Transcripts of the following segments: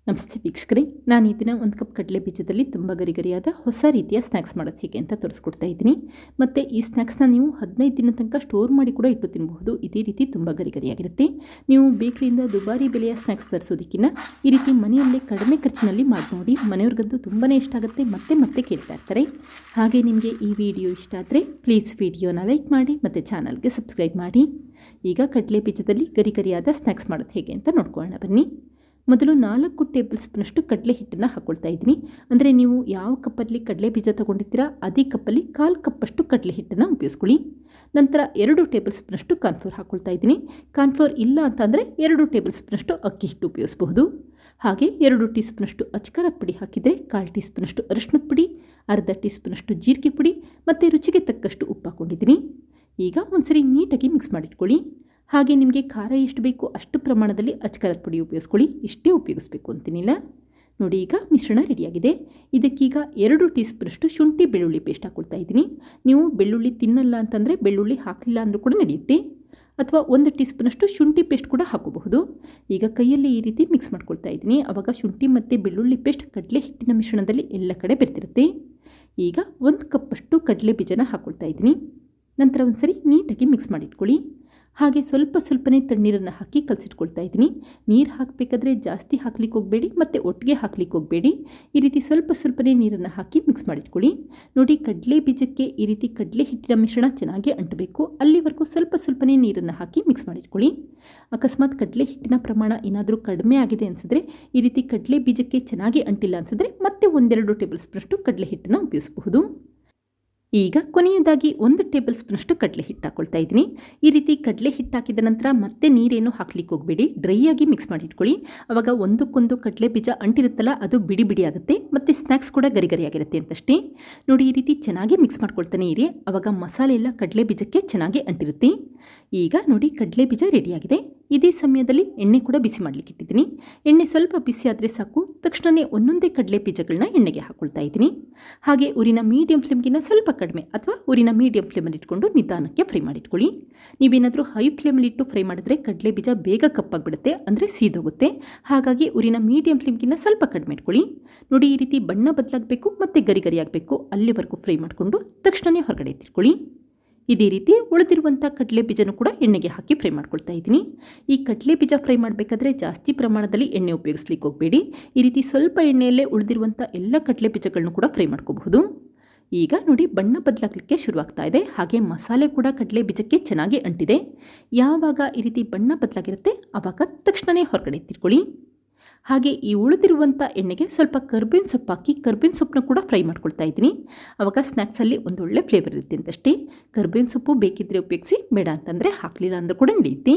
ನಮಸ್ತೆ ವೀಕ್ಷಕರೇ, ನಾನು ಈ ದಿನ ಒಂದು ಕಪ್ ಕಡಲೆ ಬೀಜದಲ್ಲಿ ತುಂಬ ಗರಿಗರಿಯಾದ ಹೊಸ ರೀತಿಯ ಸ್ನ್ಯಾಕ್ಸ್ ಮಾಡೋದು ಹೇಗೆ ಅಂತ ತೋರಿಸ್ಕೊಡ್ತಾ ಇದ್ದೀನಿ. ಮತ್ತು ಈ ಸ್ನ್ಯಾಕ್ಸ್ನ ನೀವು 15 ದಿನ ತನಕ ಸ್ಟೋರ್ ಮಾಡಿ ಕೂಡ ಇಟ್ಟು ತಿನ್ನಬಹುದು. ಇದೇ ರೀತಿ ತುಂಬ ಗರಿಗರಿಯಾಗಿರುತ್ತೆ. ನೀವು ಬೇಕರಿಯಿಂದ ದುಬಾರಿ ಬೆಲೆಯ ಸ್ನ್ಯಾಕ್ಸ್ ತರಿಸೋದಕ್ಕಿಂತ ಈ ರೀತಿ ಮನೆಯಲ್ಲೇ ಕಡಿಮೆ ಖರ್ಚಿನಲ್ಲಿ ಮಾಡಿ ನೋಡಿ. ಮನೆಯವ್ರಿಗಂತೂ ತುಂಬಾ ಇಷ್ಟ ಆಗುತ್ತೆ, ಮತ್ತೆ ಕೇಳ್ತಾ ಇರ್ತಾರೆ. ಹಾಗೆ ನಿಮಗೆ ಈ ವಿಡಿಯೋ ಇಷ್ಟ ಆದರೆ ಪ್ಲೀಸ್ ವಿಡಿಯೋನ ಲೈಕ್ ಮಾಡಿ ಮತ್ತು ಚಾನಲ್ಗೆ ಸಬ್ಸ್ಕ್ರೈಬ್ ಮಾಡಿ. ಈಗ ಕಡಲೆ ಬೀಜದಲ್ಲಿ ಗರಿಗರಿಯಾದ ಸ್ನ್ಯಾಕ್ಸ್ ಮಾಡೋದು ಹೇಗೆ ಅಂತ ನೋಡ್ಕೊಳ್ಳೋಣ ಬನ್ನಿ. ಮೊದಲು 4 ಟೇಬಲ್ ಸ್ಪೂನಷ್ಟು ಕಡಲೆ ಹಿಟ್ಟನ್ನು ಹಾಕ್ಕೊಳ್ತಾ ಇದ್ದೀನಿ. ಅಂದರೆ ನೀವು ಯಾವ ಕಪ್ಪಲ್ಲಿ ಕಡಲೆ ಬೀಜ ತೊಗೊಂಡಿರ್ತೀರಾ ಅದೇ ಕಪ್ಪಲ್ಲಿ 1/4 ಕಪ್ಪಷ್ಟು ಕಡಲೆ ಹಿಟ್ಟನ್ನು ಉಪಯೋಗಿಸ್ಕೊಳ್ಳಿ. ನಂತರ 2 ಟೇಬಲ್ ಸ್ಪೂನಷ್ಟು ಕಾರ್ನ್ಫ್ಲೋರ್ ಹಾಕ್ಕೊಳ್ತಾ ಇದ್ದೀನಿ. ಕಾರ್ನ್ಫ್ಲೋರ್ ಇಲ್ಲ ಅಂತಂದರೆ 2 ಟೇಬಲ್ ಸ್ಪೂನಷ್ಟು ಅಕ್ಕಿ ಹಿಟ್ಟು ಉಪಯೋಗಿಸಬಹುದು. ಹಾಗೆ 2 ಟೀ ಸ್ಪೂನಷ್ಟು ಅಚ್ಕಾರದ ಪುಡಿ ಹಾಕಿದರೆ 1/4 ಟೀ ಸ್ಪೂನಷ್ಟು ಅರಿಶಿಣದ ಪುಡಿ, ಅರ್ಧ ಟೀ ಸ್ಪೂನಷ್ಟು ಜೀರಿಗೆ ಪುಡಿ ಮತ್ತು ರುಚಿಗೆ ತಕ್ಕಷ್ಟು ಉಪ್ಪು ಹಾಕ್ಕೊಂಡಿದ್ದೀನಿ. ಈಗ ಒಂದ್ಸರಿ ನೀಟಾಗಿ ಮಿಕ್ಸ್ ಮಾಡಿಟ್ಕೊಳ್ಳಿ. ಹಾಗೆ ನಿಮಗೆ ಖಾರ ಎಷ್ಟು ಬೇಕು ಅಷ್ಟು ಪ್ರಮಾಣದಲ್ಲಿ ಅಚ್ಕಾರದ ಪುಡಿ ಉಪಯೋಗಿಸ್ಕೊಳ್ಳಿ. ಇಷ್ಟೇ ಉಪಯೋಗಿಸ್ಬೇಕು ಅಂತೇನಿಲ್ಲ. ನೋಡಿ, ಈಗ ಮಿಶ್ರಣ ರೆಡಿಯಾಗಿದೆ. ಇದಕ್ಕೀಗ 2 ಟೀ ಸ್ಪೂನಷ್ಟು ಶುಂಠಿ ಬೆಳ್ಳುಳ್ಳಿ ಪೇಸ್ಟ್ ಹಾಕ್ಕೊಳ್ತಾ ಇದ್ದೀನಿ. ನೀವು ಬೆಳ್ಳುಳ್ಳಿ ತಿನ್ನಲ್ಲ ಅಂತಂದರೆ ಬೆಳ್ಳುಳ್ಳಿ ಹಾಕಲಿಲ್ಲ ಅಂದರೂ ಕೂಡ ನಡೆಯುತ್ತೆ, ಅಥವಾ 1 ಟೀ ಸ್ಪೂನಷ್ಟು ಶುಂಠಿ ಪೇಸ್ಟ್ ಕೂಡ ಹಾಕೋಬಹುದು. ಈಗ ಕೈಯಲ್ಲಿ ಈ ರೀತಿ ಮಿಕ್ಸ್ ಮಾಡ್ಕೊಳ್ತಾ ಇದ್ದೀನಿ. ಆವಾಗ ಶುಂಠಿ ಮತ್ತು ಬೆಳ್ಳುಳ್ಳಿ ಪೇಸ್ಟ್ ಕಡಲೆ ಹಿಟ್ಟಿನ ಮಿಶ್ರಣದಲ್ಲಿ ಎಲ್ಲ ಕಡೆ ಬೆರ್ತಿರುತ್ತೆ. ಈಗ 1 ಕಪ್ಪಷ್ಟು ಕಡಲೆ ಬೀಜನ ಹಾಕ್ಕೊಳ್ತಾ ಇದ್ದೀನಿ. ನಂತರ ಒಂದ್ಸರಿ ನೀಟಾಗಿ ಮಿಕ್ಸ್ ಮಾಡಿಟ್ಕೊಳ್ಳಿ. ಹಾಗೆ ಸ್ವಲ್ಪನೇ ತಣ್ಣೀರನ್ನು ಹಾಕಿ ಕಲಸಿಟ್ಕೊಳ್ತಾ ಇದ್ದೀನಿ. ನೀರು ಹಾಕಬೇಕಾದ್ರೆ ಜಾಸ್ತಿ ಹಾಕ್ಲಿಕ್ಕೆ ಹೋಗಬೇಡಿ ಮತ್ತು ಒಟ್ಟಿಗೆ ಹಾಕ್ಲಿಕ್ಕೆ ಹೋಗಬೇಡಿ. ಈ ರೀತಿ ಸ್ವಲ್ಪನೇ ನೀರನ್ನು ಹಾಕಿ ಮಿಕ್ಸ್ ಮಾಡಿಟ್ಕೊಳ್ಳಿ. ನೋಡಿ, ಕಡಲೆ ಬೀಜಕ್ಕೆ ಈ ರೀತಿ ಕಡಲೆ ಹಿಟ್ಟಿನ ಮಿಶ್ರಣ ಚೆನ್ನಾಗಿ ಅಂಟಬೇಕು. ಅಲ್ಲಿವರೆಗೂ ಸ್ವಲ್ಪನೇ ನೀರನ್ನು ಹಾಕಿ ಮಿಕ್ಸ್ ಮಾಡಿಟ್ಕೊಳ್ಳಿ. ಅಕಸ್ಮಾತ್ ಕಡಲೆ ಹಿಟ್ಟಿನ ಪ್ರಮಾಣ ಏನಾದರೂ ಕಡಿಮೆ ಆಗಿದೆ ಅನಿಸಿದ್ರೆ, ಈ ರೀತಿ ಕಡಲೆ ಬೀಜಕ್ಕೆ ಚೆನ್ನಾಗಿ ಅಂಟಿಲ್ಲ ಅನಿಸಿದ್ರೆ ಮತ್ತೆ 1-2 ಟೇಬಲ್ ಸ್ಪೂನಷ್ಟು ಕಡಲೆ ಹಿಟ್ಟನ್ನು ಉಪಯೋಗಿಸಬಹುದು. ಈಗ ಕೊನೆಯದಾಗಿ 1 ಟೇಬಲ್ ಸ್ಪೂನಷ್ಟು ಕಡಲೆ ಹಿಟ್ಟು ಹಾಕ್ಕೊಳ್ತಾ ಇದ್ದೀನಿ. ಈ ರೀತಿ ಕಡಲೆ ಹಿಟ್ಟು ಹಾಕಿದ ನಂತರ ಮತ್ತೆ ನೀರೇನು ಹಾಕ್ಲಿಕ್ಕೆ ಹೋಗಬೇಡಿ, ಡ್ರೈ ಆಗಿ ಮಿಕ್ಸ್ ಮಾಡಿಟ್ಕೊಳ್ಳಿ. ಆವಾಗ ಒಂದಕ್ಕೊಂದು ಕಡಲೆ ಬೀಜ ಅಂಟಿರುತ್ತಲ್ಲ, ಅದು ಬಿಡಿ ಆಗುತ್ತೆ ಮತ್ತು ಸ್ನ್ಯಾಕ್ಸ್ ಕೂಡ ಗರಿಗರಿಯಾಗಿರುತ್ತೆ ಅಂತಷ್ಟೇ. ನೋಡಿ, ಈ ರೀತಿ ಚೆನ್ನಾಗಿ ಮಿಕ್ಸ್ ಮಾಡ್ಕೊಳ್ತಾನೆ ಇರಿ. ಆವಾಗ ಮಸಾಲೆ ಎಲ್ಲ ಕಡಲೆ ಬೀಜಕ್ಕೆ ಚೆನ್ನಾಗಿ ಅಂಟಿರುತ್ತೆ. ಈಗ ನೋಡಿ, ಕಡಲೆ ಬೀಜ ರೆಡಿಯಾಗಿದೆ. ಇದೇ ಸಮಯದಲ್ಲಿ ಎಣ್ಣೆ ಕೂಡ ಬಿಸಿ ಮಾಡಲಿಕ್ಕೆ ಇಟ್ಟಿದ್ದೀನಿ. ಎಣ್ಣೆ ಸ್ವಲ್ಪ ಬಿಸಿ ಆದರೆ ಸಾಕು. ತಕ್ಷಣವೇ ಒಂದೊಂದೇ ಕಡಲೆ ಬೀಜಗಳನ್ನ ಎಣ್ಣೆಗೆ ಹಾಕ್ಕೊಳ್ತಾ ಇದ್ದೀನಿ. ಹಾಗೆ ಉರಿನ ಮೀಡಿಯಂ ಫ್ಲೇಮ್ಗಿಂತ ಸ್ವಲ್ಪ ಕಡಿಮೆ ಅಥವಾ ಉರಿನ ಮೀಡಿಯಂ ಫ್ಲೇಮಲ್ಲಿ ಇಟ್ಕೊಂಡು ನಿಧಾನಕ್ಕೆ ಫ್ರೈ ಮಾಡಿಟ್ಕೊಳ್ಳಿ. ನೀವೇನಾದರೂ ಹೈ ಫ್ಲೇಮಲ್ಲಿ ಇಟ್ಟು ಫ್ರೈ ಮಾಡಿದ್ರೆ ಕಡಲೆ ಬೀಜ ಬೇಗ ಕಪ್ಪಾಗಿಬಿಡುತ್ತೆ, ಅಂದರೆ ಸೀದೋಗುತ್ತೆ. ಹಾಗಾಗಿ ಉರಿನ ಮೀಡಿಯಂ ಫ್ಲೇಮ್ಗಿಂತ ಸ್ವಲ್ಪ ಕಡಿಮೆ ಇಟ್ಕೊಳ್ಳಿ. ನೋಡಿ, ಈ ರೀತಿ ಬಣ್ಣ ಬದಲಾಗಬೇಕು ಮತ್ತು ಗರಿ ಆಗಬೇಕು, ಅಲ್ಲಿವರೆಗೂ ಫ್ರೈ ಮಾಡಿಕೊಂಡು ತಕ್ಷಣವೇ ಹೊರಗಡೆ ಎತ್ತಿಟ್ಕೊಳ್ಳಿ. ಇದೇ ರೀತಿ ಉಳಿದಿರುವಂಥ ಕಡಲೆ ಬೀಜನೂ ಕೂಡ ಎಣ್ಣೆಗೆ ಹಾಕಿ ಫ್ರೈ ಮಾಡ್ಕೊಳ್ತಾ ಇದ್ದೀನಿ. ಈ ಕಡಲೆ ಬೀಜ ಫ್ರೈ ಮಾಡಬೇಕಾದ್ರೆ ಜಾಸ್ತಿ ಪ್ರಮಾಣದಲ್ಲಿ ಎಣ್ಣೆ ಉಪಯೋಗಿಸ್ಲಿಕ್ಕೆ ಹೋಗಬೇಡಿ. ಈ ರೀತಿ ಸ್ವಲ್ಪ ಎಣ್ಣೆಯಲ್ಲೇ ಉಳಿದಿರುವಂಥ ಎಲ್ಲ ಕಡಲೆ ಬೀಜಗಳನ್ನು ಕೂಡ ಫ್ರೈ ಮಾಡ್ಕೋಬಹುದು. ಈಗ ನೋಡಿ, ಬಣ್ಣ ಬದಲಾಗಲಿಕ್ಕೆ ಶುರುವಾಗ್ತಾ ಇದೆ. ಹಾಗೆ ಮಸಾಲೆ ಕೂಡ ಕಡಲೆ ಬೀಜಕ್ಕೆ ಚೆನ್ನಾಗಿ ಅಂಟಿದೆ. ಯಾವಾಗ ಈ ರೀತಿ ಬಣ್ಣ ಬದಲಾಗಿರುತ್ತೆ ಆವಾಗ ತಕ್ಷಣವೇ ಹೊರಗಡೆ ಎತ್ತಿಟ್ಕೊಳ್ಳಿ. ಹಾಗೆ ಈ ಉಳಿದಿರುವಂಥ ಎಣ್ಣೆಗೆ ಸ್ವಲ್ಪ ಕರ್ಬೇವಿನ ಸೊಪ್ಪು ಹಾಕಿ ಕರ್ಬೇವಿನ ಸೊಪ್ಪನ್ನ ಕೂಡ ಫ್ರೈ ಮಾಡ್ಕೊಳ್ತಾ ಇದ್ದೀನಿ. ಆವಾಗ ಸ್ನ್ಯಾಕ್ಸಲ್ಲಿ ಒಂದೊಳ್ಳೆ ಫ್ಲೇವರ್ ಇರುತ್ತೆ ಅಂತಷ್ಟೇ. ಕರ್ಬೇವಿನ ಸೊಪ್ಪು ಬೇಕಿದ್ದರೆ ಉಪಯೋಗಿಸಿ, ಬೇಡ ಅಂತಂದರೆ ಹಾಕಲಿಲ್ಲ ಅಂದರೂ ಕೂಡ ನಡೆಯುತ್ತೆ.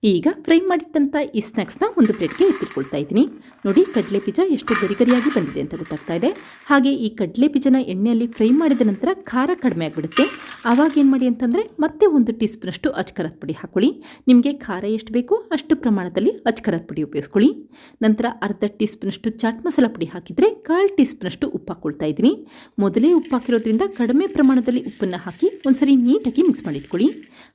ಈಗ ಫ್ರೈ ಮಾಡಿಟ್ಟಂಥ ಈ ಸ್ನ್ಯಾಕ್ಸ್ನ ಒಂದು ಪ್ಲೇಟ್ಗೆ ಎತ್ತಿಟ್ಕೊಳ್ತಾ ಇದ್ದೀನಿ. ನೋಡಿ, ಕಡಲೆ ಬೀಜ ಎಷ್ಟು ಗರಿಗರಿಯಾಗಿ ಬಂದಿದೆ ಅಂತ ಗೊತ್ತಾಗ್ತಾ ಇದೆ. ಹಾಗೆ ಈ ಕಡಲೆ ಬೀಜನ ಎಣ್ಣೆಯಲ್ಲಿ ಫ್ರೈ ಮಾಡಿದ ನಂತರ ಖಾರ ಕಡಿಮೆ ಆಗಿಬಿಡುತ್ತೆ. ಆವಾಗ ಏನು ಮಾಡಿ ಅಂತಂದರೆ ಮತ್ತೆ 1 ಟೀ ಸ್ಪೂನಷ್ಟು ಅಚ್ಕಾರದ ಪುಡಿ ಹಾಕ್ಕೊಳ್ಳಿ. ನಿಮಗೆ ಖಾರ ಎಷ್ಟು ಬೇಕೋ ಅಷ್ಟು ಪ್ರಮಾಣದಲ್ಲಿ ಅಚ್ಕಾರದ ಪುಡಿ ಉಪಯೋಗಿಸ್ಕೊಳ್ಳಿ. ನಂತರ ಅರ್ಧ ಟೀ ಸ್ಪೂನಷ್ಟು ಚಾಟ್ ಮಸಾಲ ಪುಡಿ ಹಾಕಿದರೆ 1/4 ಟೀ ಸ್ಪೂನಷ್ಟು ಉಪ್ಪು ಹಾಕ್ಕೊಳ್ತಾ ಇದ್ದೀನಿ. ಮೊದಲೇ ಉಪ್ಪು ಹಾಕಿರೋದ್ರಿಂದ ಕಡಿಮೆ ಪ್ರಮಾಣದಲ್ಲಿ ಉಪ್ಪನ್ನು ಹಾಕಿ ಒಂದ್ಸರಿ ನೀಟಾಗಿ ಮಿಕ್ಸ್ ಮಾಡಿಟ್ಕೊಳ್ಳಿ.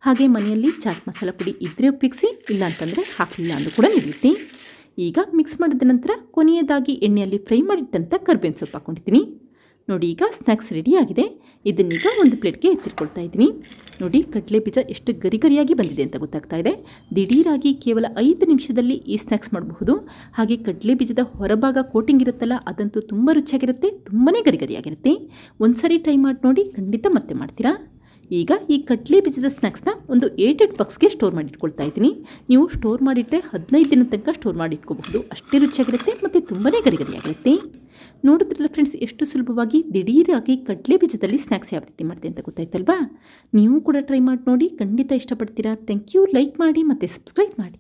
ಹಾಗೆ ಮನೆಯಲ್ಲಿ ಚಾಟ್ ಮಸಾಲ ಪುಡಿ ಇದ್ದರೆ ಉಪಯೋಗಿಸಿ, ಇಲ್ಲ ಅಂತಂದರೆ ಹಾಕಲಿಲ್ಲ ಅಂದರೂ ಕೂಡ ನಡೆಯುತ್ತೆ. ಈಗ ಮಿಕ್ಸ್ ಮಾಡಿದ ನಂತರ ಕೊನೆಯದಾಗಿ ಎಣ್ಣೆಯಲ್ಲಿ ಫ್ರೈ ಮಾಡಿಟ್ಟಂಥ ಕರ್ಬೇವಿನ ಸೊಪ್ಪು ಹಾಕ್ಕೊಂಡಿದ್ದೀನಿ. ನೋಡಿ, ಈಗ ಸ್ನ್ಯಾಕ್ಸ್ ರೆಡಿಯಾಗಿದೆ. ಇದನ್ನೀಗ ಒಂದು ಪ್ಲೇಟ್ಗೆ ಎತ್ತಿಟ್ಕೊಳ್ತಾ ಇದ್ದೀನಿ. ನೋಡಿ, ಕಡಲೆ ಬೀಜ ಎಷ್ಟು ಗರಿಗರಿಯಾಗಿ ಬಂದಿದೆ ಅಂತ ಗೊತ್ತಾಗ್ತಾ ಇದೆ. ದಿಢೀರಾಗಿ ಕೇವಲ 5 ನಿಮಿಷದಲ್ಲಿ ಈ ಸ್ನ್ಯಾಕ್ಸ್ ಮಾಡಬಹುದು. ಹಾಗೆ ಕಡಲೆ ಬೀಜದ ಹೊರಭಾಗ ಕೋಟಿಂಗ್ ಇರುತ್ತಲ್ಲ, ಅದಂತೂ ತುಂಬ ರುಚಿಯಾಗಿರುತ್ತೆ, ತುಂಬಾ ಗರಿಗರಿಯಾಗಿರುತ್ತೆ. ಒಂದ್ಸರಿ ಟ್ರೈ ಮಾಡಿ ನೋಡಿ, ಖಂಡಿತ ಮತ್ತೆ ಮಾಡ್ತೀರಾ. ಈಗ ಈ ಕಡಲೆ ಬೀಜದ ಸ್ನ್ಯಾಕ್ಸ್ನ ಒಂದು 8 ಬಾಕ್ಸ್ಗೆ ಸ್ಟೋರ್ ಮಾಡಿಟ್ಕೊಳ್ತಾ ಇದ್ದೀನಿ. ನೀವು ಸ್ಟೋರ್ ಮಾಡಿಟ್ಟರೆ 15 ದಿನ ತನಕ ಸ್ಟೋರ್ ಮಾಡಿ ಇಟ್ಕೋಬಹುದು. ಅಷ್ಟೇ ರುಚಿಯಾಗಿರುತ್ತೆ ಮತ್ತು ತುಂಬಾ ಗರಿಗರಿಯಾಗಿರುತ್ತೆ. ನೋಡಿದ್ರಲ್ಲ ಫ್ರೆಂಡ್ಸ್, ಎಷ್ಟು ಸುಲಭವಾಗಿ ದಿಢೀರಾಗಿ ಕಡಲೆ ಬೀಜದಲ್ಲಿ ಸ್ನ್ಯಾಕ್ಸ್ ಯಾವ ರೀತಿ ಮಾಡ್ತೀನಿ ಅಂತ ಗೊತ್ತಾಯ್ತಲ್ವಾ. ನೀವು ಕೂಡ ಟ್ರೈ ಮಾಡಿ ನೋಡಿ, ಖಂಡಿತ ಇಷ್ಟಪಡ್ತೀರಾ. Thank you. ಲೈಕ್ ಮಾಡಿ ಮತ್ತು ಸಬ್ಸ್ಕ್ರೈಬ್ ಮಾಡಿ.